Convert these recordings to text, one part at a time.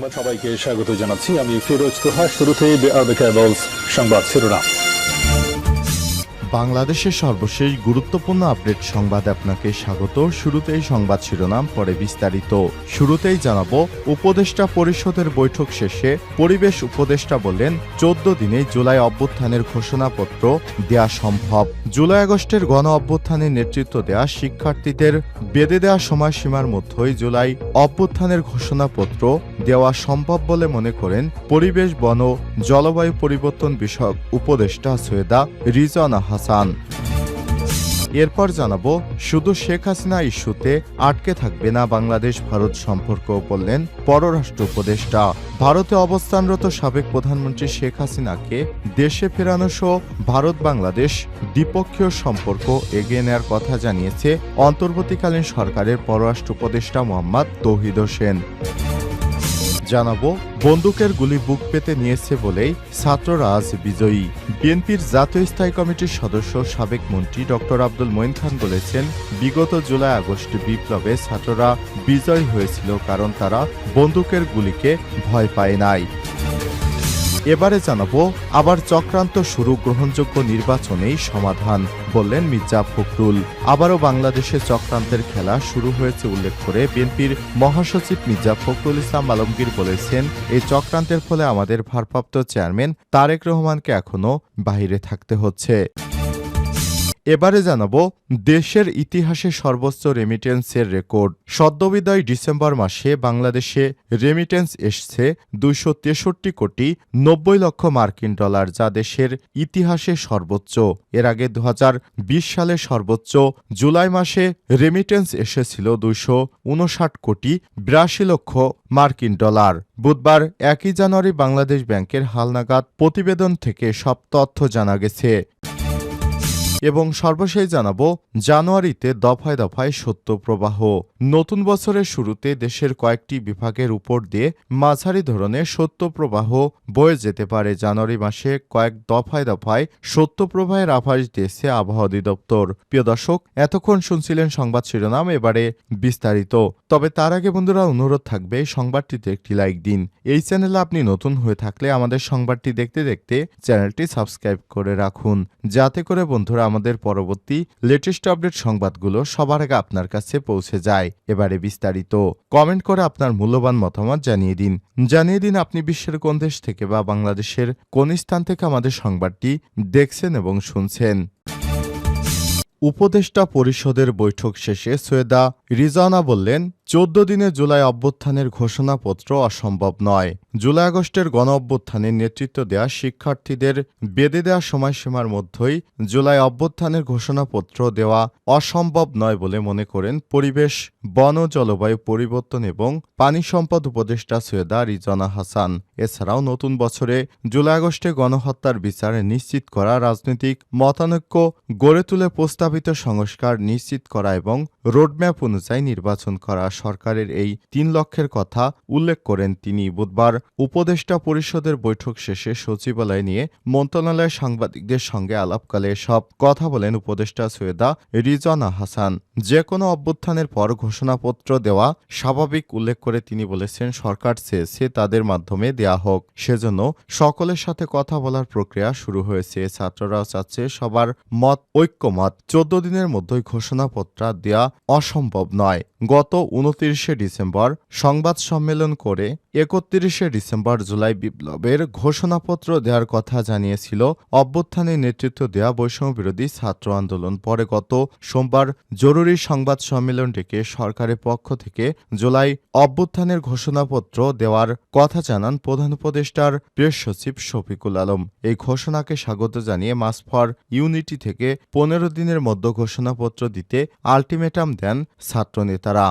সংবাদ সবাইকে স্বাগত জানাচ্ছি। আমি ফিরোজ তোহা। শুরুতেই সংবাদ শিরোনাম। বাংলাদেশের সর্বশেষ গুরুত্বপূর্ণ আপডেট সংবাদে আপনাকে স্বাগত। শুরুতেই সংবাদ শিরোনাম, পরে বিস্তারিত। শুরুতেই জানাবো, উপদেষ্টা পরিষদের বৈঠক শেষে পরিবেশ উপদেষ্টা বললেন 14 দিনে জুলাই অভ্যুত্থানের ঘোষণাপত্র দেয়া সম্ভব। জুলাই আগস্টের গণ অভ্যুত্থানে নেতৃত্ব দেয়া শিক্ষার্থীদের বেঁধে দেওয়া সময়সীমার মধ্যেই জুলাই অভ্যুত্থানের ঘোষণাপত্র দেওয়া সম্ভব বলে মনে করেন পরিবেশ, বন ও জলবায়ু পরিবর্তন বিষয়ক উপদেষ্টা সৈয়দা রিজওয়ানা হাসান। এরপর জানাবো, শুধু শেখ হাসিনা ইস্যুতে আটকে থাকবে না বাংলাদেশ ভারত সম্পর্ক, বললেন পররাষ্ট্র উপদেষ্টা। ভারতে অবস্থানরত সাবেক প্রধানমন্ত্রী শেখ হাসিনাকে দেশে ফেরানো সহ ভারত বাংলাদেশ দ্বিপক্ষীয় সম্পর্ক এগিয়ে নেওয়ার কথা জানিয়েছে অন্তর্বর্তীকালীন সরকারের পররাষ্ট্র উপদেষ্টা মোহাম্মদ তৌহিদ হোসেন। জানাবো, বন্দুকের গুলি বুক পেতে নিয়েছে বলেই ছাত্ররা আজ বিজয়ী। বিএনপির জাতীয় স্থায়ী কমিটির সদস্য সাবেক মন্ত্রী ড আব্দুল মঈন খান বলেছেন, বিগত জুলাই আগস্ট বিপ্লবে ছাত্ররা বিজয়ী হয়েছিল কারণ তারা বন্দুকের গুলিকে ভয় পায় নাই। এবারে জানাবো, আবার চক্রান্ত শুরু, গ্রহণযোগ্য নির্বাচনেই সমাধান, বললেন মির্জা ফখরুল। আবারও বাংলাদেশে চক্রান্তের খেলা শুরু হয়েছে উল্লেখ করে বিএনপির মহাসচিব মির্জা ফখরুল ইসলাম আলমগীর বলেছেন, এই চক্রান্তের ফলে আমাদের ভারপ্রাপ্ত চেয়ারম্যান তারেক রহমানকে এখনো বাহিরে থাকতে হচ্ছে। এবারে জানাবো, দেশের ইতিহাসে সর্বোচ্চ রেমিটেন্সের রেকর্ড। সদ্যবিদায়ী ডিসেম্বর মাসে বাংলাদেশে রেমিটেন্স এসছে 263 কোটি 90 লক্ষ মার্কিন ডলার, যা দেশের ইতিহাসে সর্বোচ্চ। এর আগে 2020 সালে সর্বোচ্চ জুলাই মাসে রেমিটেন্স এসেছিল 259 কোটি 82 লক্ষ মার্কিন ডলার। বুধবার 1 জানুয়ারি বাংলাদেশ ব্যাংকের হালনাগাদ প্রতিবেদন থেকে সব তথ্য জানা গেছে। এবং সর্বশেষ জানাবো, জানুয়ারিতে দফায় দফায় সত্য প্রবাহ। নতুন বছরের শুরুতে দেশের কয়েকটি বিভাগের উপর দিয়ে মাঝারি ধরনের সত্য প্রবাহ বয়ে যেতে পারে। জানুয়ারি মাসে কয়েক দফায় দফায় সত্য প্রবাহের আভাস দিয়েছে আবহাওয়া অধিদপ্তর। প্রিয় দর্শক, এতক্ষণ শুনছিলেন সংবাদ শিরোনাম, এবারে বিস্তারিত। তবে তার আগে বন্ধুরা, অনুরোধ থাকবে সংবাদটিতে একটি লাইক দিন। এই চ্যানেলে আপনি নতুন হয়ে থাকলে আমাদের সংবাদটি দেখতে দেখতে চ্যানেলটি সাবস্ক্রাইব করে রাখুন, যাতে করে বন্ধুরা আমাদের পরবর্তী লেটেস্ট আপডেট সংবাদগুলো সবার আগে আপনার কাছে পৌঁছে যায়। এবারে বিস্তারিত। কমেন্ট করে আপনার মূল্যবান মতামত জানিয়ে দিন আপনি বিশ্বের কোন দেশ থেকে বা বাংলাদেশের কোন স্থান থেকে আমাদের সংবাদটি দেখছেন এবং শুনছেন। উপদেষ্টা পরিষদের বৈঠক শেষে সৈয়দা রিজওয়ানা বললেন, 14 দিনে জুলাই অভ্যুত্থানের ঘোষণাপত্র অসম্ভব নয়। জুলাই আগস্টের গণ অভ্যুত্থানে নেতৃত্ব দেয়া শিক্ষার্থীদের বেঁধে দেওয়া সময়সীমার মধ্যেই জুলাই অভ্যুত্থানের ঘোষণাপত্র দেওয়া অসম্ভব নয় বলে মনে করেন পরিবেশ, বন ও জলবায়ু পরিবর্তন এবং পানি সম্পদ উপদেষ্টা সৈয়দা রিজওয়ানা হাসান। এছাড়াও নতুন বছরে জুলাই আগস্টে গণহত্যার বিচার নিশ্চিত করা, রাজনৈতিক মতানৈক্য গড়ে তুলে প্রস্তাবিত সংস্কার নিশ্চিত করা এবং রোডম্যাপ অনুযায়ী নির্বাচন করা সরকারের এই 3 লক্ষ্যের কথা উল্লেখ করেন তিনি। বুধবার উপদেষ্টা পরিষদের বৈঠক শেষে সচিবালয় নিয়ে মন্ত্রণালয়ের সাংবাদিকদের সঙ্গে আলাপকালে সব কথা বলেন উপদেষ্টা সৈয়দা রিজওয়ানা হাসান। যে কোনো অভ্যুত্থানের পর ঘোষণাপত্র দেওয়া স্বাভাবিক উল্লেখ করে তিনি বলেছেন, সরকার চেয়েছে তাদের মাধ্যমে দেয়া হোক, সেজন্য সকলের সাথে কথা বলার প্রক্রিয়া শুরু হয়েছে। ছাত্ররাও চাচ্ছে সবার মত ঐক্যমত। 14 দিনের মধ্যেই ঘোষণাপত্র দেয়া অসম্ভব নয়। গত 29শে ডিসেম্বর সংবাদ সম্মেলন করে 31শে ডিসেম্বর জুলাই বিপ্লবের ঘোষণাপত্র দেওয়ার কথা জানিয়েছিল অভ্যুত্থানে নেতৃত্ব দেওয়া বৈষম্যবিরোধী ছাত্র আন্দোলন। পরে গত সোমবার জরুরি সংবাদ সম্মেলন ডেকে সরকারের পক্ষ থেকে জুলাই অভ্যুত্থানের ঘোষণাপত্র দেওয়ার কথা জানান প্রধান উপদেষ্টার প্রেস সচিব শফিকুল আলম। এই ঘোষণাকে স্বাগত জানিয়ে মার্চ ফর ইউনিটি থেকে 15 দিনের মধ্যে ঘোষণাপত্র দিতে আলটিমেটাম দেন ছাত্রনেতারা।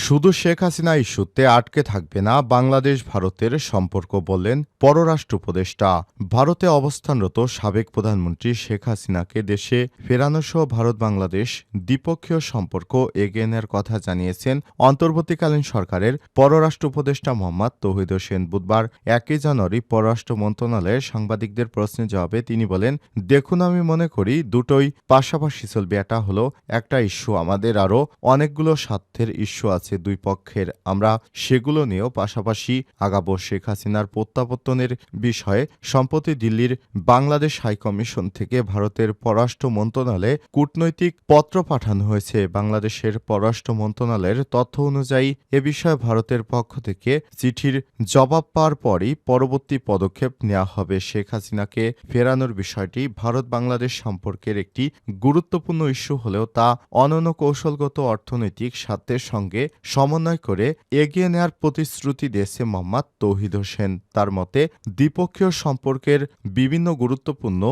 শুধু শেখ হাসিনা ইস্যুতে আটকে থাকবে না বাংলাদেশ ভারতের সম্পর্ক, বললেন পররাষ্ট্র উপদেষ্টা। ভারতে অবস্থানরত সাবেক প্রধানমন্ত্রী শেখ হাসিনাকে দেশে ফেরানো সহ ভারত বাংলাদেশ দ্বিপক্ষীয় সম্পর্ক এগিয়ে নেওয়ার কথা জানিয়েছেন অন্তর্বর্তীকালীন সরকারের পররাষ্ট্র উপদেষ্টা মোহাম্মদ তৌহিদ হোসেন। বুধবার 1 জানুয়ারি পররাষ্ট্র মন্ত্রণালয়ের সাংবাদিকদের প্রশ্নের জবাবে তিনি বলেন, দেখুন, আমি মনে করি দুটোই পাশাপাশি চলবে। এটা হলো একটা ইস্যু, আমাদের আরও অনেকগুলো স্বার্থের ইস্যু আছে। আছে দুই পক্ষের, আমরা সেগুলো নিয়েও পাশাপাশি আগাবো। শেখ হাসিনার প্রত্যাবর্তনের বিষয়ে সম্প্রতি দিল্লির বাংলাদেশ হাইকমিশন থেকে ভারতের পররাষ্ট্র মন্ত্রণালয়ে কূটনৈতিক পত্র পাঠানো হয়েছে। বাংলাদেশের পররাষ্ট্র মন্ত্রণালয়ের তথ্য অনুযায়ী এ বিষয়ে ভারতের পক্ষ থেকে চিঠির জবাব পাওয়ার পরই পরবর্তী পদক্ষেপ নেওয়া হবে। শেখ হাসিনাকে ফেরানোর বিষয়টি ভারত বাংলাদেশ সম্পর্কের একটি গুরুত্বপূর্ণ ইস্যু হলেও তা অনন্য কৌশলগত অর্থনৈতিক স্বার্থের সঙ্গে সমন্বয় করে এগিয়ে নেওয়ার প্রতিশ্রুতি দিয়েছে মোহাম্মদ তৌহিদ হোসেন। তার মতে দ্বিপক্ষীয় সম্পর্কের বিভিন্ন গুরুত্বপূর্ণ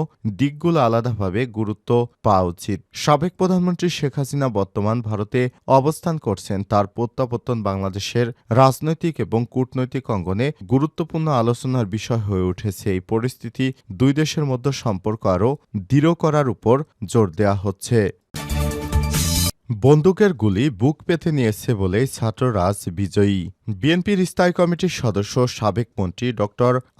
দিকগুলো আলাদাভাবে গুরুত্ব পাওয়া উচিত। সাবেক প্রধানমন্ত্রী শেখ হাসিনা বর্তমান ভারতে অবস্থান করছেন। তার প্রত্যাবর্তন বাংলাদেশের রাজনৈতিক এবং কূটনৈতিক অঙ্গনে গুরুত্বপূর্ণ আলোচনার বিষয় হয়ে উঠেছে। এই পরিস্থিতি দুই দেশের মধ্যে সম্পর্ক আরও দৃঢ় করার উপর জোর দেওয়া হচ্ছে। বন্দুকের গুলি বুক পেতে নিয়েছে বলেই ছাত্ররাজ বিজয়ী। বিএনপির স্থায়ী কমিটির সদস্য সাবেক মন্ত্রী ড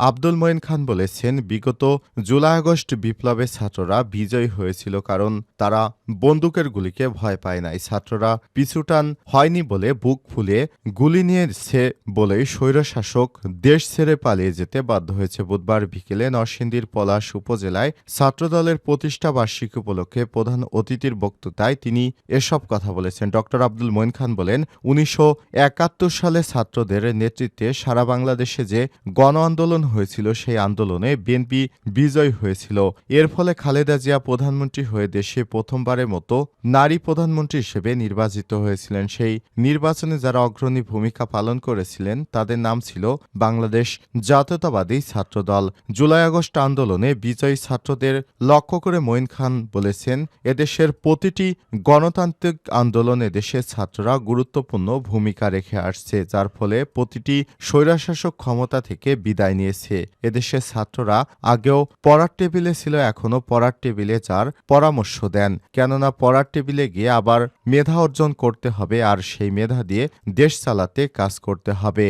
আব্দুল মঈন খান বলেছেন, বিগত জুলাই আগস্ট বিপ্লবে ছাত্ররা বিজয়ী হয়েছিল কারণ তারা বন্দুকের গুলিকে ভয় পায় নাই। ছাত্ররা পিছুটান হয়নি বলে বুক ফুলিয়ে গুলি নিয়েছে বলেই স্বৈরশাসক দেশ ছেড়ে পালিয়ে যেতে বাধ্য হয়েছে। বুধবার বিকেলে নরসিংদীর পলাশ উপজেলায় ছাত্রদলের প্রতিষ্ঠা বার্ষিকী উপলক্ষে প্রধান অতিথির বক্তৃতায় তিনি এসব কথা বলেছেন। ড আব্দুল মঈন খান বলেন, ১৯৭১ সালে ছাত্রদের নেতৃত্বে সারা বাংলাদেশে যে গণ আন্দোলন হয়েছিল সেই আন্দোলনে বিএনপি বিজয়ী হয়েছিল। এর ফলে খালেদা জিয়া প্রধানমন্ত্রী হয়ে দেশে প্রথমবারের মতো নারী প্রধানমন্ত্রী হিসেবে নির্বাচিত হয়েছিলেন। সেই নির্বাচনে যারা অগ্রণী ভূমিকা পালন করেছিলেন তাদের নাম ছিল বাংলাদেশ জাতীয়তাবাদী ছাত্রদল। জুলাই আগস্ট আন্দোলনে বিজয়ী ছাত্রদের লক্ষ্য করে মঈন খান বলেছেন, এদেশের প্রতিটি গণতান্ত্রিক আন্দোলনে দেশের ছাত্ররা গুরুত্বপূর্ণ ভূমিকা রেখে আসছে, যার ফলে প্রতিটি স্বৈরশাসক ক্ষমতা থেকে বিদায় নিয়েছে। এদেশের ছাত্ররা আগেও পড়ার টেবিলে ছিল, এখনও পড়ার টেবিলে যার পরামর্শ দেন, কেননা পড়ার টেবিলে গিয়ে আবার মেধা অর্জন করতে হবে, আর সেই মেধা দিয়ে দেশ চালাতে কাজ করতে হবে।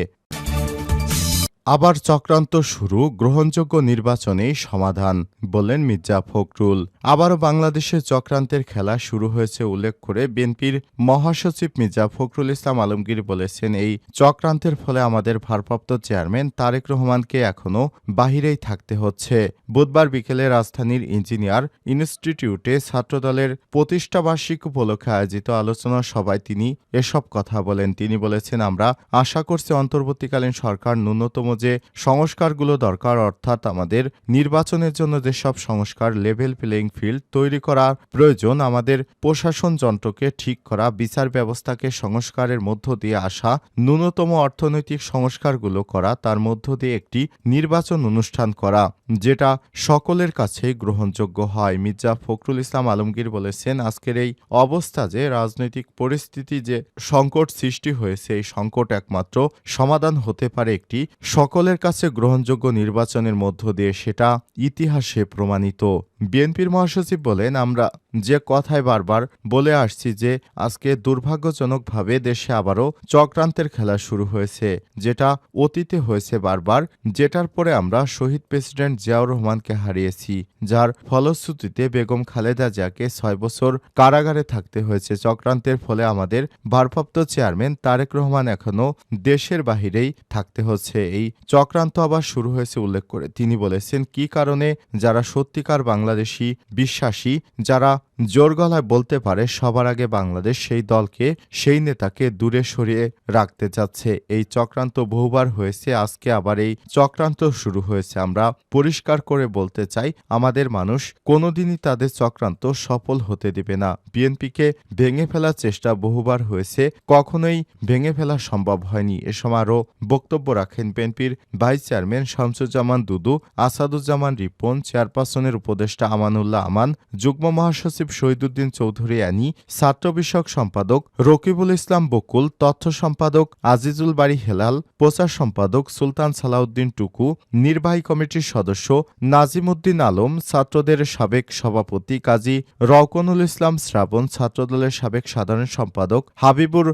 আবার চক্রান্ত শুরু, গ্রহণযোগ্য নির্বাচনেই সমাধান, বললেন মির্জা ফখরুল। আবারও বাংলাদেশে চক্রান্তের খেলা শুরু হয়েছে উল্লেখ করে বিএনপির মহাসচিব মির্জা ফখরুল ইসলাম আলমগীর বলেছেন, এই চক্রান্তের ফলে আমাদের ভারপ্রাপ্ত চেয়ারম্যান তারেক রহমানকে এখনও বাহিরেই থাকতে হচ্ছে। বুধবার বিকেলে রাজধানীর ইঞ্জিনিয়ার ইনস্টিটিউটে ছাত্রদলের প্রতিষ্ঠা বার্ষিকী উপলক্ষে আয়োজিত আলোচনা সভায় তিনি এসব কথা বলেন। তিনি বলেছেন, আমরা আশা করছি অন্তর্বর্তীকালীন সরকার ন্যূনতম যে সংস্কারগুলো দরকার, অর্থাৎ আমাদের নির্বাচনের জন্য যেসব সংস্কার, লেভেল প্লেইং ফিল্ড তৈরি করা প্রয়োজন, আমাদের প্রশাসন যন্ত্রকে ঠিক করা, বিচার ব্যবস্থাকে সংস্কারের মধ্য দিয়ে আসা, ন্যূনতম অর্থনৈতিক সংস্কারগুলো করা, তার মধ্য দিয়ে একটি নির্বাচন অনুষ্ঠান করা যেটা সকলের কাছেই গ্রহণযোগ্য হয়। মির্জা ফখরুল ইসলাম আলমগীর বলেছেন, আজকের এই অবস্থা যে রাজনৈতিক পরিস্থিতি যে সংকট সৃষ্টি হয়েছে, এই সংকট একমাত্র সমাধান হতে পারে একটি সকলের কাছে গ্রহণযোগ্য নির্বাচনের মধ্য দিয়ে, সেটা ইতিহাসে প্রমাণিত। বিএনপির মহাসচিব বলেন, আমরা যে কথায় বারবার বলে আসছি যে আজকে দুর্ভাগ্যজনকভাবে দেশে আবারও চক্রান্তের খেলা শুরু হয়েছে, যেটা অতীতে হয়েছে বারবার, যেটার পরে আমরা শহীদ প্রেসিডেন্ট জিয়াউর রহমানকে হারিয়েছি, যার ফলশ্রুতিতে বেগম খালেদা জিয়াকে ৬ বছর কারাগারে থাকতে হয়েছে। চক্রান্তের ফলে আমাদের ভারপ্রাপ্ত চেয়ারম্যান তারেক রহমান এখনও দেশের বাহিরেই থাকতে হচ্ছে। এই চক্রান্ত আবার শুরু হয়েছে উল্লেখ করে তিনি বলেছেন, কি কারণে যারা সত্যিকার বাংলাদেশি বিশ্বাসী, যারা জোর গলায় বলতে পারে সবার আগে বাংলাদেশ, সেই দলকে, সেই নেতাকে দূরে সরিয়ে রাখতে চাচ্ছে। এই চক্রান্ত বহুবার হয়েছে, আজকে আবার এই চক্রান্ত শুরু হয়েছে। আমরা পরিষ্কার করে বলতে চাই, আমাদের মানুষ কোনোদিনই তাদের চক্রান্ত সফল হতে দিবে না। বিএনপিকে ভেঙে ফেলার চেষ্টা বহুবার হয়েছে, কখনোই ভেঙে ফেলা সম্ভব হয়নি। এ সময় আরও বক্তব্য রাখেন বিএনপির ভাইস চেয়ারম্যান শামসুজ্জামান দুদু, আসাদুজ্জামান রিপন, চেয়ারপারসনের উপদেষ্টা আমানুল্লাহ আমান, যুগ্ম মহাসচিব শহীদুদ্দিন চৌধুরী অ্যানি, ছাত্র বিষয়ক সম্পাদক রকিবুল ইসলাম বকুল, তথ্য সম্পাদক আজিজুল বারী হেলাল, প্রচার সম্পাদক সুলতান সালাউদ্দিন টুকু, নির্বাহী কমিটির সদস্য নাজিমুদ্দিন আলম, ছাত্রদের সাবেক সভাপতি কাজী রওকনুল ইসলাম শ্রাবণ, ছাত্রদলের সাবেক সাধারণ সম্পাদক হাবিবুর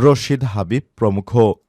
রশিদ হাবিব প্রমুখ।